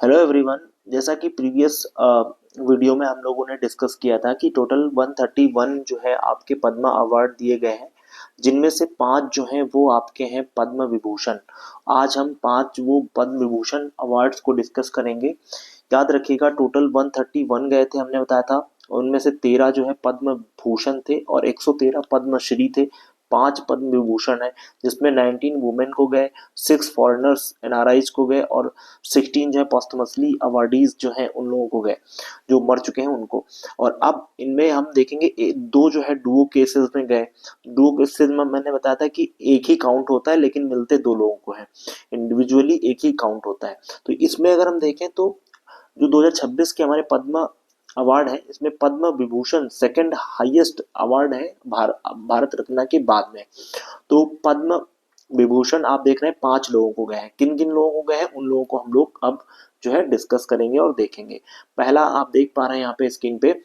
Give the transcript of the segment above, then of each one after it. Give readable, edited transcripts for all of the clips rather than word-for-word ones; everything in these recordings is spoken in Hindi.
Hello everyone. जैसा कि प्रीवियस वीडियो में हम लोगों ने डिस्कस किया था कि टोटल 131 जो है आपके पद्मा अवार्ड दिए गए हैं, जिनमें से 5 जो हैं वो आपके हैं पद्म विभूषण। आज हम 5 वो पद्म विभूषण अवार्ड्स को डिस्कस करेंगे। याद रखिएगा, टोटल 131 गए थे हमने बताया था, उनमें से 13 जो है पद्म भूषण थे और 113 पद्मश्री थे। 5 पद्म विभूषण है, जिसमें 19 वुमेन को गए, 6 फॉरेनर्स एनआरआईज को गए और 16 जो है पोस्टमसली अवार्डीज जो हैं उन लोगों को गए, जो मर चुके हैं उनको। और अब इनमें हम देखेंगे दो जो है डुओ केसेस में गए। डुओ केसेस में मैंने बताया था कि एक ही काउंट होता है, लेकिन मिलते दो लोगों को है, इंडिविजुअली एक ही काउंट होता है। तो इसमें अगर हम देखें तो जो 2026 के हमारे पद्म अवार्ड है, इसमें Padma Vibhushan second highest award है भारत रत्न के बाद में। तो पद्म विभूषण आप देख रहे हैं 5 लोगों को गए हैं। किन किन लोगों को गए हैं उन लोगों को हम लोग अब जो है डिस्कस करेंगे और देखेंगे। पहला आप देख पा रहे हैं यहाँ पे स्क्रीन पे,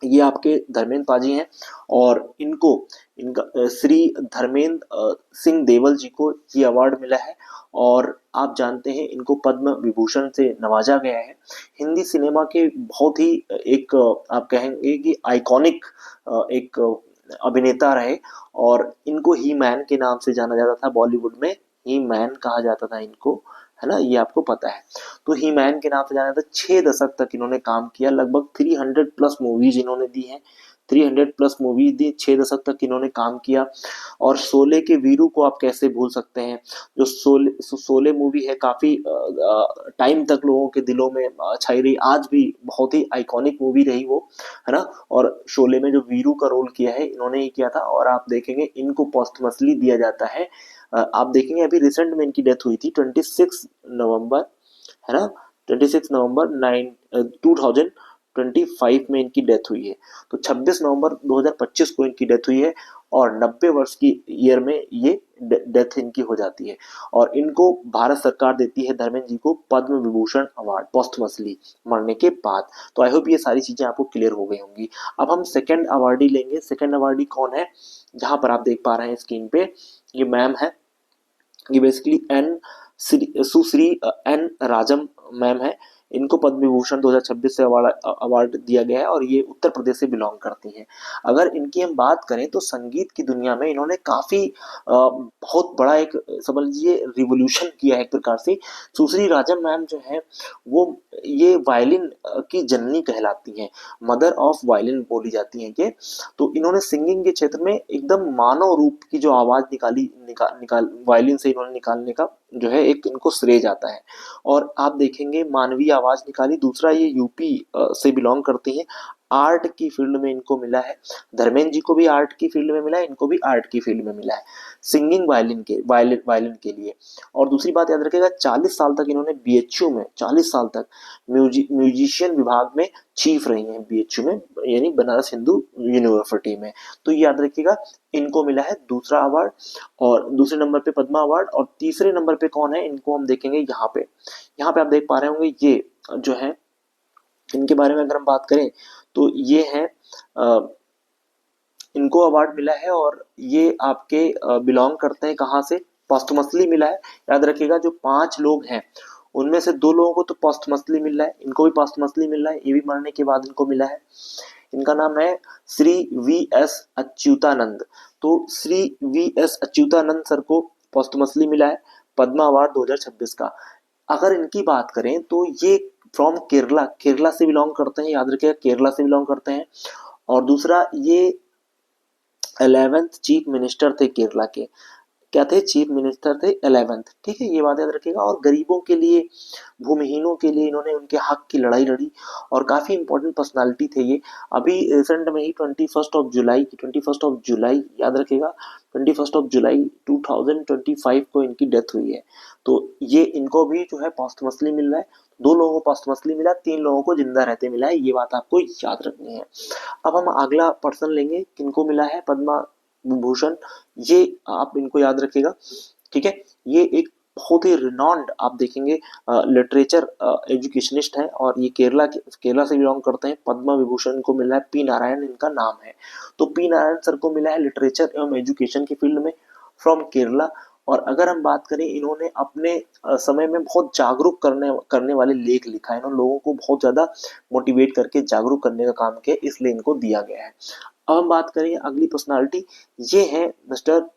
ये आपके धर्मेंद्र पाजी हैं और इनको इनका श्री धर्मेंद्र सिंह देवल जी को ये अवार्ड मिला है। और आप जानते हैं इनको पद्म विभूषण से नवाजा गया है। हिंदी सिनेमा के बहुत ही एक आप कहेंगे कि आइकॉनिक एक अभिनेता रहे, और इनको ही मैन के नाम से जाना जाता था। बॉलीवुड में ही मैन कहा जाता था इनको, है ना, ये आपको पता है। तो ही मैन के नाम से जाना था। 6 दशक तक इन्होंने काम किया, लगभग 300 प्लस मूवीज इन्होंने दी हैं। 300 प्लस मूवीज दी, 6 दशक तक इन्होंने काम किया। और शोले के वीरू को आप कैसे भूल सकते हैं। जो शोले मूवी है, काफी टाइम तक लोगों के दिलों में छाई रही, आज भी बहुत ही आइकॉनिक मूवी रही वो, है ना। और शोले में जो वीरू का रोल किया है इन्होंने ही किया था, और आप देखेंगे इनको पोस्टमसली दिया जाता है। आप देखेंगे अभी रिसेंट में इनकी डेथ हुई थी 26 नवंबर, है ना, 26 नवंबर 2025 में इनकी डेथ हुई है। तो 26 नवंबर 2025 को इनकी डेथ हुई है, और 90 वर्ष की ईयर में ये डेथ इनकी हो जाती है। और इनको भारत सरकार देती है धर्मेंद्र जी को पद्म विभूषण अवार्ड पोस्टमसली मरने के बाद। तो आई होप ये सारी चीजें आपको क्लियर हो गई होंगी। अब हम सेकंड अवार्डी लेंगे। सेकंड अवार्डी कौन है, जहां पर आप देख पा रहे हैं स्क्रीन पे, ये मैम है। ये बेसिकली सुश्री एन राजम मैम है। इनको पद्म विभूषण 2026 से अवार्ड दिया गया है, और ये उत्तर प्रदेश से बिलोंग करती हैं। अगर इनकी हम बात करें तो संगीत की दुनिया में इन्होंने काफी बहुत बड़ा एक समझ लीजिए रिवोल्यूशन किया है एक प्रकार से। सुश्री राजम मैम जो है वो ये वायलिन की जननी कहलाती हैं, मदर ऑफ वायलिन बोली जाती हैं ये। तो इन्होंने सिंगिंग के क्षेत्र में एकदम मानव रूप की जो आवाज निकाल वायलिन से इन्होंने निकालने का जो है एक इनको श्रेय जाता है। और आप देखेंगे मानवीय आवाज निकाली। दूसरा, ये यूपी से बिलोंग करती हैं। आर्ट की फील्ड में इनको मिला है। धर्मेंद्र जी को भी आर्ट की फील्ड में मिला है, इनको भी आर्ट की फील्ड में मिला है, सिंगिंग वायलिन के लिए। और दूसरी बात याद रखिएगा, 40 साल तक इन्होंने बीएचयू में, 40 साल तक म्यूजिशियन विभाग में चीफ रही हैं, बीएचयू में, यानी बनारस हिंदू यूनिवर्सिटी में। तो याद रखिएगा, इनको मिला है दूसरा अवार्ड। और दूसरे नंबर पे पद्मा अवार्ड, और तीसरे नंबर पे कौन है, इनको हम देखेंगे यहाँ पे। यहाँ पे आप देख पा रहे होंगे, ये जो है इनके बारे में अगर हम बात करें तो ये है इनको अवार्ड मिला है, और ये आपके बिलोंग करते हैं कहाँ से, पोस्टमसली मिला है। याद रखिएगा, जो 5 लोग हैं उनमें से 2 लोगों को तो पोस्टमसली मिल रहा है, इनको भी पोस्टमसली मिल रहा है, ये भी मरने के बाद इनको मिला है। इनका नाम है श्री वी एस अच्युतानंद। तो Shri V S Achutanand sir को पोस्टमसली मिला है पद्मा अवार्ड 2026 का। अगर इनकी बात करें तो ये फ्रॉम केरला, केरला से बिलोंग करते हैं, याद रखिएगा केरला से बिलोंग करते हैं। और दूसरा, ये 11th चीफ मिनिस्टर थे केरला के। क्या थे, चीफ मिनिस्टर थे 11th, ठीक है, ये बात याद रखिएगा। और गरीबों के लिए, भूमिहीनों के लिए इन्होंने उनके हक की लड़ाई लड़ी, और काफी इंपॉर्टेंट पर्सनालिटी थे ये। अभी रिसेंट में ही 21 ऑफ जुलाई याद रखिएगा, 21 ऑफ जुलाई 2025 को इनकी डेथ हुई है। तो ये इनको भी जो है पोस्टमसली मिल रहा है। 2 लोगों को पोस्टमसली मिला, 3 लोगों को जिंदा रहते मिला है, ये बात आपको याद रखनी है। अब हम अगला पर्सन लेंगे, किनको मिला है पद्मा विभूषण। ये आप इनको याद रखिएगा, ठीक है। ये एक बहुत ही रिनॉन्ड आप देखेंगे लिटरेचर एजुकेशनिस्ट है, और ये केरला से बिलोंग करते हैं। पद्मा विभूषण को मिला है, पी नारायण इनका नाम है। तो पी नारायण सर को मिला है लिटरेचर एवं एजुकेशन की फील्ड में, फ्रॉम केरला। और अगर हम बात करें, इन्होंने अपने समय में बहुत जागरूक करने करने वाले लेख लिखा है, इन्होंने लोगों को बहुत ज्यादा मोटिवेट करके जागरूक करने का काम किया, इसलिए इनको दिया गया है। अब हम बात करें अगली पर्सनालिटी, ये है मिस्टर,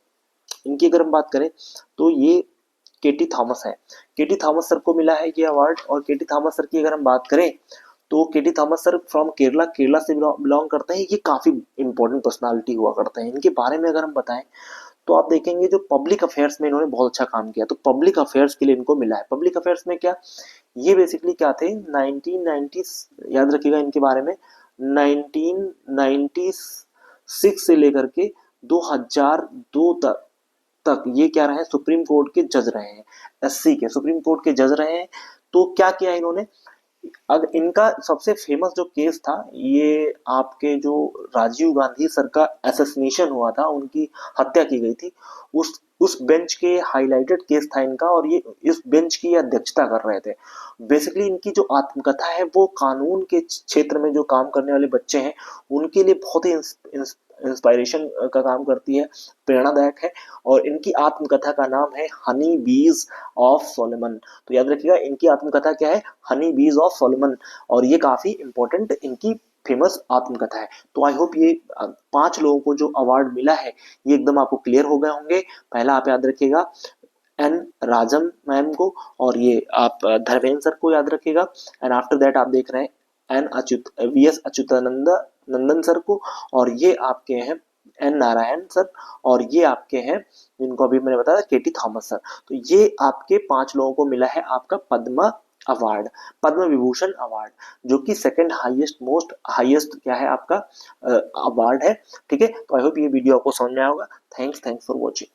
इनकी अगर हम बात करें तो ये केटी थॉमस है। केटी थॉमस सर को मिला है ये अवार्ड। और केटी थॉमस सर की अगर हम बात करें तो KT Thomas sir from Kerala, Kerala से बिलोंग करते हैं। ये काफी इंपॉर्टेंट पर्सनालिटी हुआ करते हैं। इनके बारे में अगर हम बताएं तो आप देखेंगे जो पब्लिक अफेयर्स में इन्होंने बहुत अच्छा काम किया, तो पब्लिक अफेयर्स के लिए इनको मिला है। पब्लिक अफेयर्स में क्या, ये बेसिकली क्या थे, 1990, याद रखिएगा इनके बारे में, 1996 से लेकर के 2002 तक ये क्या रहे, सुप्रीम कोर्ट के जज रहे हैं, एससी के सुप्रीम कोर्ट के जज रहे हैं। तो क्या किया इन्होंने, अब इनका सबसे फेमस जो केस था, ये आपके जो राजीव गांधी सर का असैसिनेशन हुआ था, उनकी हत्या की गई थी, उस बेंच के हाईलाइटेड केस था इनका, और ये इस बेंच की अध्यक्षता कर रहे थे। बेसिकली इनकी जो आत्मकथा है वो कानून के क्षेत्र में जो काम करने वाले बच्चे हैं उनके लिए बहुत ही इंस्पायरेशन का काम करती है, प्रेरणादायक है। और इनकी आत्मकथा का नाम है हनी बीज ऑफ सोलोमन। तो याद रखिएगा इनकी आत्मकथा क्या है, हनी बीज ऑफ सोलोमन। और ये काफी इंपॉर्टेंट इनकी फेमस आत्मकथा है। तो आई होप ये 5 लोगों को जो अवार्ड मिला है ये एकदम आपको क्लियर हो गए होंगे। पहला आप याद रखिएगा एन राजम मैम को, और ये आप धर्मेंद्र सर को याद रखिएगा। एंड आफ्टर दैट आप देख रहे हैं we S Achyutanand Nandan sir को, और ये आपके हैं एन नारायण सर, और ये आपके हैं जिनको अभी मैंने बताया केटी थॉमस सर। तो ये आपके 5 लोगों को मिला है आपका पद्म अवार्ड, पद्म विभूषण अवार्ड, जो कि सेकंड हाईएस्ट क्या है आपका अवार्ड है। ठीक है, तो आई होप ये वीडियो आपको समझ में आया होगा। Thanks for watching.